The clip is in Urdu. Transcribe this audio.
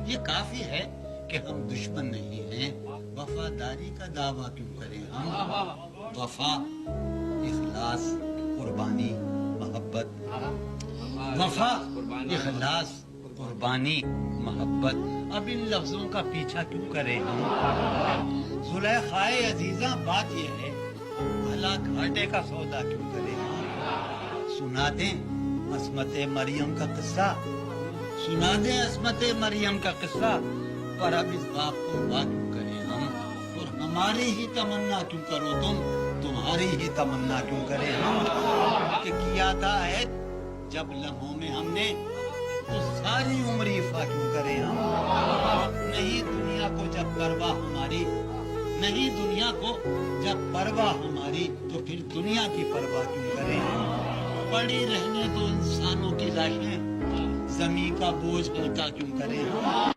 یہ کافی ہے کہ ہم دشمن نہیں ہیں، وفاداری کا دعویٰ کیوں کریں ہم؟ وفا، اخلاص، قربانی، محبت، وفا، اخلاص، قربانی، محبت، اب ان لفظوں کا پیچھا کیوں کریں ہم؟ زلیخائے عزیزاں بات یہ ہے، بھلا گھاٹے کا سودا کیوں کریں ہم؟ سنا دیں عصمت مریم کا قصہ، سنا دیں عصمت مریم کا قصہ، پر اب اس باپ کو وا کیوں کریں ہم؟ اور ہماری ہی تمنا کیوں کرو تم، تمہاری ہی تمنا کیوں کریں ہم؟ کہ کیا تھا عہد جب لمحوں میں ہم نے، تو ساری عمری فا کیوں کریں ہم؟ نہیں دنیا کو جب پرواہ ہماری، نہیں دنیا کو جب پرواہ ہماری، تو پھر دنیا کی پرواہ کیوں کریں ہم؟ پڑی رہنے تو انسانوں کی لاشیں، زمین کا بوجھ ہلکا کیوں کریں ہم؟